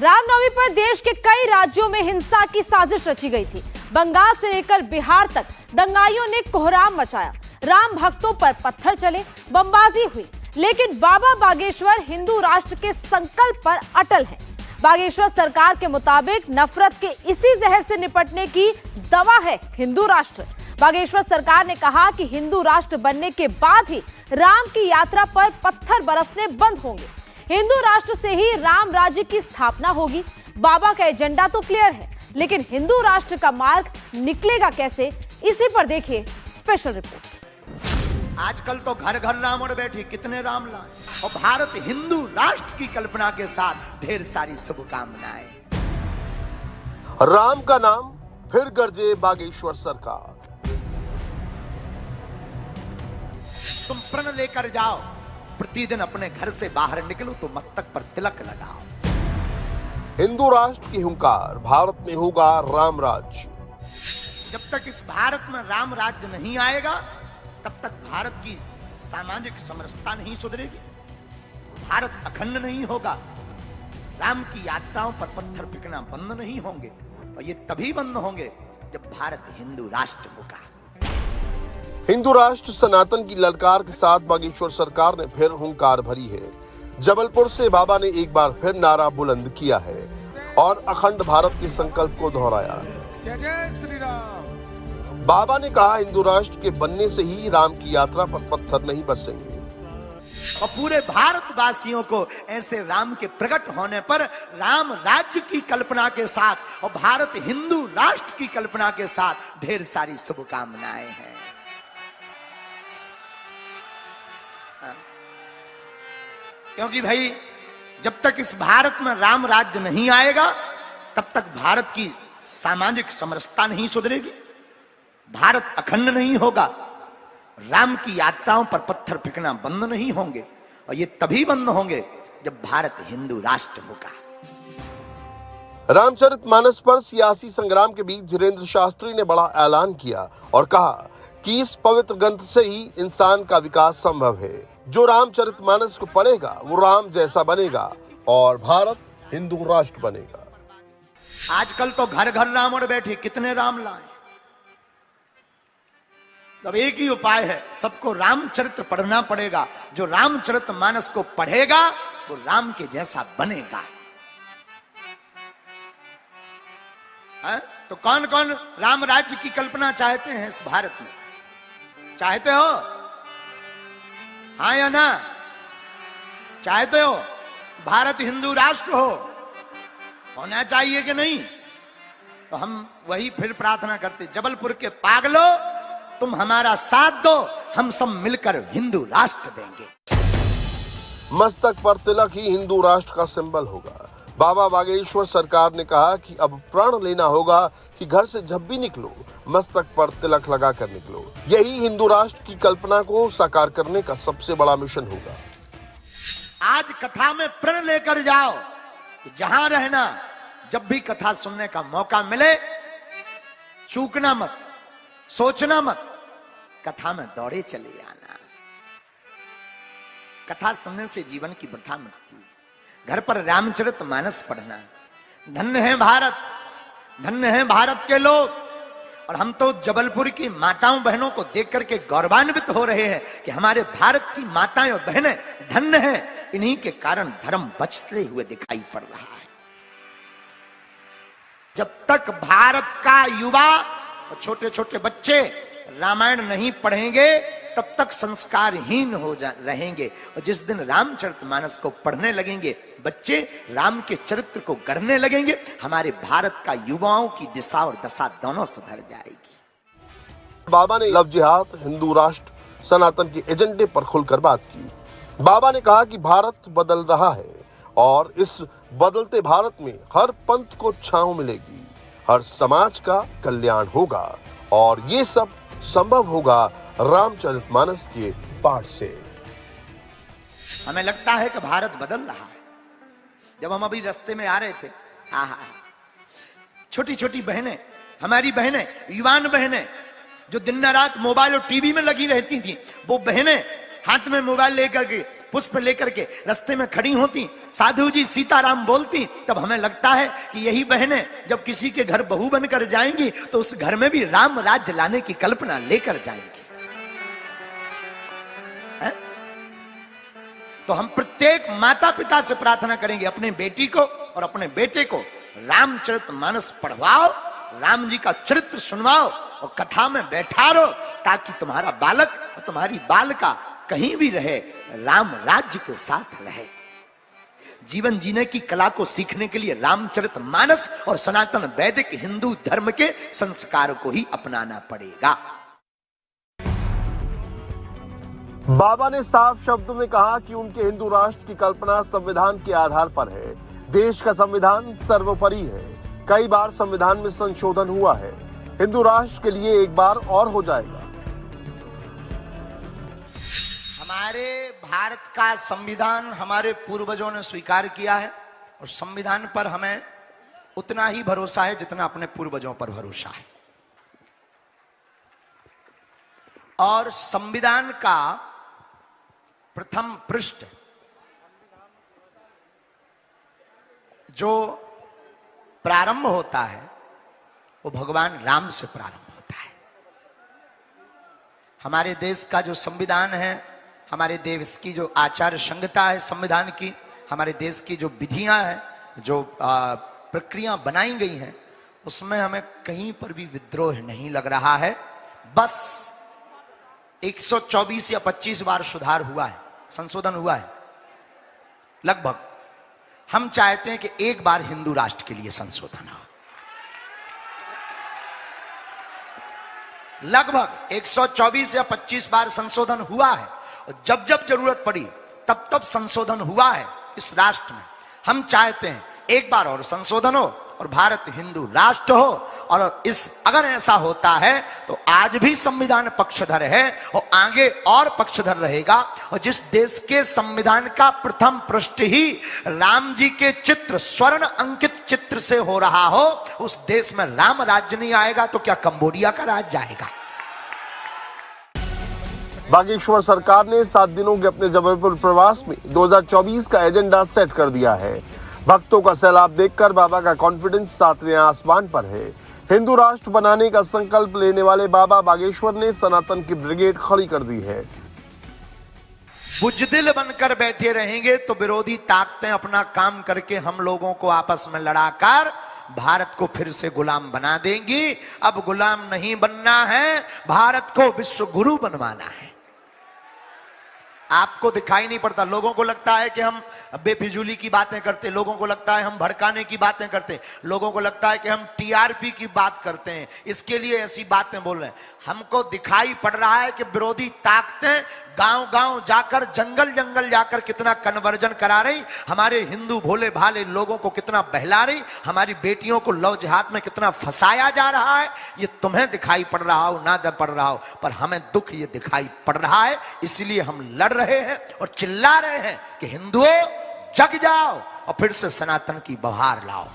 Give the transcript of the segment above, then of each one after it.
रामनवमी पर देश के कई राज्यों में हिंसा की साजिश रची गई थी। बंगाल से लेकर बिहार तक दंगाइयों ने कोहराम मचाया। राम भक्तों पर पत्थर चले, बमबाजी हुई, लेकिन बाबा बागेश्वर हिंदू राष्ट्र के संकल्प पर अटल है। बागेश्वर सरकार के मुताबिक नफरत के इसी जहर से निपटने की दवा है हिंदू राष्ट्र। बागेश्वर सरकार ने कहा कि हिंदू राष्ट्र बनने के बाद ही राम की यात्रा पर पत्थर बरसने बंद होंगे। हिंदू राष्ट्र से ही राम राज्य की स्थापना होगी। बाबा का एजेंडा तो क्लियर है, लेकिन हिंदू राष्ट्र का मार्ग निकलेगा कैसे, इसी पर देखिए स्पेशल रिपोर्ट। आजकल तो घर घर रावण बैठे, कितने राम लाए, और भारत हिंदू राष्ट्र की कल्पना के साथ ढेर सारी शुभकामनाएं। राम का नाम फिर गरजे बागेश्वर सरकार। तुम प्रण लेकर जाओ, प्रतिदिन अपने घर से बाहर निकलो तो मस्तक पर तिलक लगाओ। हिंदू राष्ट्र की हुंकार, भारत में होगा राम राज्य। जब तक इस भारत में राम राज्य नहीं आएगा, तब तक भारत की सामाजिक समरसता नहीं सुधरेगी, भारत अखंड नहीं होगा, राम की यात्राओं पर पत्थर फेंकना बंद नहीं होंगे, और ये तभी बंद होंगे जब भारत हिंदू राष्ट्र होगा। हिंदू राष्ट्र सनातन की ललकार के साथ बागेश्वर सरकार ने फिर हुंकार भरी है। जबलपुर से बाबा ने एक बार फिर नारा बुलंद किया है और अखंड भारत के संकल्प को दोहराया। जय जय श्री राम। बाबा ने कहा, हिंदू राष्ट्र के बनने से ही राम की यात्रा पर पत्थर नहीं बरसेंगे, और पूरे भारतवासियों को ऐसे राम के प्रकट होने पर राम राज्य की कल्पना के साथ और भारत हिंदू राष्ट्र की कल्पना के साथ ढेर सारी शुभकामनाएं हैं। क्योंकि भाई, जब तक इस भारत में राम राज्य नहीं आएगा, तब तक भारत की सामाजिक समरसता नहीं सुधरेगी, भारत अखंड नहीं होगा, राम की यात्राओं पर पत्थर फेंकना बंद नहीं होंगे, और ये तभी बंद होंगे जब भारत हिंदू राष्ट्र होगा। रामचरितमानस पर सियासी संग्राम के बीच धीरेन्द्र शास्त्री ने बड़ा ऐलान किया और कहा कि इस पवित्र ग्रंथ से ही इंसान का विकास संभव है। जो रामचरितमानस को पढ़ेगा वो राम जैसा बनेगा और भारत हिंदू राष्ट्र बनेगा। आजकल तो घर घर रावण बैठे, कितने राम लाए। अब एक ही उपाय है, सबको रामचरित्र पढ़ना पड़ेगा। जो रामचरितमानस को पढ़ेगा वो राम के जैसा बनेगा। तो कौन कौन राम राज्य की कल्पना चाहते हैं इस भारत में? चाहते हो? हाँ या ना? चाहते हो भारत हिंदू राष्ट्र हो? होना चाहिए कि नहीं? तो हम वही फिर प्रार्थना करते, जबलपुर के पागलों, तुम हमारा साथ दो, हम सब मिलकर हिंदू राष्ट्र देंगे। मस्तक पर तिलक ही हिंदू राष्ट्र का सिंबल होगा। बाबा बागेश्वर सरकार ने कहा कि अब प्रण लेना होगा कि घर से जब भी निकलो मस्तक पर तिलक लगा कर निकलो। यही हिंदू राष्ट्र की कल्पना को साकार करने का सबसे बड़ा मिशन होगा। आज कथा में प्रण लेकर जाओ कि जहां रहना, जब भी कथा सुनने का मौका मिले, चूकना मत, सोचना मत, कथा में दौड़े चले आना। कथा सुनने से जीवन की वृथा मिटती है। घर पर रामचरितमानस पढ़ना। धन्य है भारत, धन्य है भारत के लोग। और हम तो जबलपुर की माताओं बहनों को देख करके गौरवान्वित हो रहे हैं कि हमारे भारत की माताएं और बहनें धन्य हैं। इन्हीं के कारण धर्म बचते हुए दिखाई पड़ रहा है। जब तक भारत का युवा और छोटे छोटे बच्चे रामायण नहीं पढ़ेंगे, तब तक संस्कारहीन हो रहेंगे। और जिस दिन रामचरितमानस को पढ़ने लगेंगे बच्चे, राम के चरित्र को गढ़ने लगेंगे, हमारे भारत का युवाओं की दिशा और दशा दोनों सुधर जाएगी। बाबा ने लव जिहाद, हिंदू राष्ट्र, सनातन के एजेंडे पर खुलकर बात की। बाबा ने कहा कि भारत बदल रहा है और इस बदलते भारत में हर पंथ को छांव मिलेगी, हर समाज का कल्याण होगा, और ये सब संभव होगा रामचरितमानस के पाठ से। हमें लगता है कि भारत बदल रहा है। जब हम अभी रास्ते में आ रहे थे, छोटी छोटी बहनें, हमारी बहनें, युवान बहनें, जो दिन रात मोबाइल और टीवी में लगी रहती थी, वो बहनें हाथ में मोबाइल लेकर के, पुष्प लेकर के रास्ते में खड़ी होती साधु जी सीताराम बोलती, तब हमें लगता है कि यही बहनें जब किसी के घर बहू बनकर जाएंगी तो उस घर में भी राम राज्य लाने की कल्पना लेकर जाएंगी। है? तो हम प्रत्येक माता पिता से प्रार्थना करेंगे, अपने बेटी को और अपने बेटे को रामचरितमानस पढ़वाओ, राम जी का चरित्र सुनवाओ और कथा में बैठा रहो, ताकि तुम्हारा बालक और तुम्हारी बालिका कहीं भी रहे राम राज्य के साथ रहे। जीवन जीने की कला को सीखने के लिए रामचरितमानस और सनातन वैदिक हिंदू धर्म के संस्कार को ही अपनाना पड़ेगा। बाबा ने साफ शब्दों में कहा कि उनके हिंदू राष्ट्र की कल्पना संविधान के आधार पर है। देश का संविधान सर्वोपरि है। कई बार संविधान में संशोधन हुआ है। हिंदू राष्ट्र के लिए एक बार और हो जाएगा। हमारे भारत का संविधान हमारे पूर्वजों ने स्वीकार किया है और संविधान पर हमें उतना ही भरोसा है जितना अपने पूर्वजों पर भरोसा है। और संविधान का प्रथम पृष्ठ जो प्रारंभ होता है वो भगवान राम से प्रारंभ होता है। हमारे देश का जो संविधान है, हमारे देश की जो आचार संहिता है संविधान की, हमारे देश की जो विधियां हैं, जो प्रक्रिया बनाई गई हैं, उसमें हमें कहीं पर भी विद्रोह नहीं लग रहा है। बस 124 या 25 बार सुधार हुआ है, संशोधन हुआ है लगभग। हम चाहते हैं कि एक बार हिंदू राष्ट्र के लिए संशोधन हो। लगभग 124 या 25 बार संशोधन हुआ है और जब जब जरूरत पड़ी तब तब संशोधन हुआ है इस राष्ट्र में। हम चाहते हैं एक बार और संशोधन हो और भारत हिंदू राष्ट्र हो। और अगर ऐसा होता है तो आज भी संविधान पक्षधर है और आगे और पक्षधर रहेगा। और जिस देश के संविधान का प्रथम पृष्ठ ही राम जी के चित्र, स्वर्ण अंकित चित्र से हो रहा हो, उस देश में राम राज्य नहीं आएगा तो क्या कंबोडिया का राज्य आएगा? बागेश्वर सरकार ने 7 दिनों के अपने जबलपुर प्रवास में 2024 का एजेंडा सेट कर दिया है। भक्तों का सैलाब देखकर बाबा का कॉन्फिडेंस 7वें आसमान पर है। हिंदू राष्ट्र बनाने का संकल्प लेने वाले बाबा बागेश्वर ने सनातन की ब्रिगेड खड़ी कर दी है। बुजदिल बनकर बैठे रहेंगे तो विरोधी ताकतें अपना काम करके हम लोगों को आपस में लड़ाकर भारत को फिर से गुलाम बना देंगी। अब गुलाम नहीं बनना है, भारत को विश्व गुरु बनवाना है। आपको दिखाई नहीं पड़ता, लोगों को लगता है कि हम बेफिजूली की बातें करते, लोगों को लगता है हम भड़काने की बातें करते, लोगों को लगता है कि हम टीआरपी की बात करते हैं, इसके लिए ऐसी बातें बोल रहे हैं। हमको दिखाई पड़ रहा है कि विरोधी ताकतें गांव गांव जाकर, जंगल जंगल जाकर कितना कन्वर्जन करा रही, हमारे हिंदू भोले भाले लोगों को कितना बहला रही, हमारी बेटियों को लव जिहाद में कितना फंसाया जा रहा है। ये तुम्हें दिखाई पड़ रहा हो ना पड़ रहा हो, पर हमें दुख ये दिखाई पड़ रहा है। इसलिए हम लड़ रहे हैं और चिल्ला रहे हैं कि हिंदुओं जग जाओ और फिर से सनातन की बहार लाओ।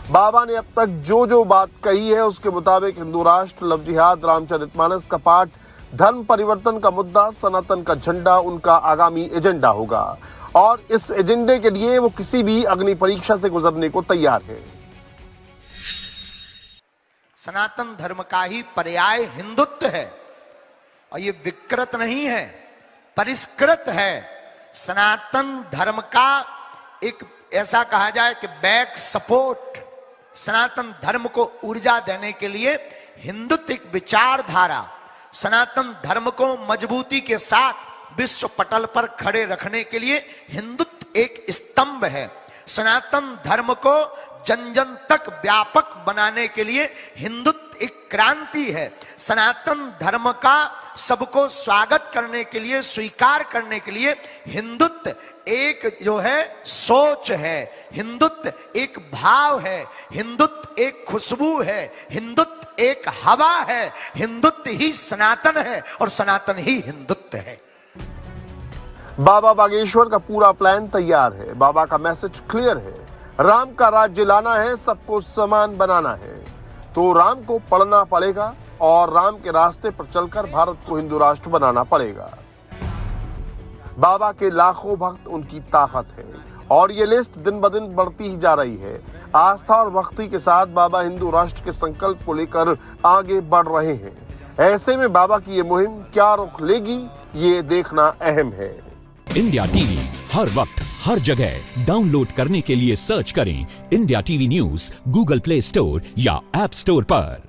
बाबा ने अब तक जो जो बात कही है उसके मुताबिक हिंदू राष्ट्र, लव जिहाद, रामचरितमानस का पाठ, धर्म परिवर्तन का मुद्दा, सनातन का झंडा उनका आगामी एजेंडा होगा। और इस एजेंडे के लिए वो किसी भी अग्नि परीक्षा से गुजरने को तैयार है। सनातन धर्म का ही पर्याय हिंदुत्व है और ये विकृत नहीं है, परिष्कृत है। सनातन धर्म का एक ऐसा कहा जाए कि बैक सपोर्ट, सनातन धर्म को ऊर्जा देने के लिए हिंदुत्व एक विचारधारा, सनातन धर्म को मजबूती के साथ विश्व पटल पर खड़े रखने के लिए हिंदुत्व एक स्तंभ है। सनातन धर्म को जन जन तक व्यापक बनाने के लिए हिंदुत्व एक क्रांति है। सनातन धर्म का सबको स्वागत करने के लिए, स्वीकार करने के लिए हिंदुत्व एक जो है सोच है, हिंदुत्व एक भाव है, हिंदुत्व एक खुशबू है, हिंदुत्व एक हवा है। हिंदुत्व ही सनातन है और सनातन ही हिंदुत्व है। बाबा बागेश्वर का पूरा प्लान तैयार है। बाबा का मैसेज क्लियर है, राम का राज्य लाना है, सबको समान बनाना है। तो राम को पढ़ना पड़ेगा और राम के रास्ते पर चलकर भारत को हिंदू राष्ट्र बनाना पड़ेगा। बाबा के लाखों भक्त उनकी ताकत है और ये लिस्ट दिन ब दिन बढ़ती ही जा रही है। आस्था और भक्ति के साथ बाबा हिंदू राष्ट्र के संकल्प को लेकर आगे बढ़ रहे हैं। ऐसे में बाबा की ये मुहिम क्या रुख लेगी, ये देखना अहम है। इंडिया टीवी हर वक्त हर जगह डाउनलोड करने के लिए सर्च करें India TV news Google play store या ऐप स्टोर पर।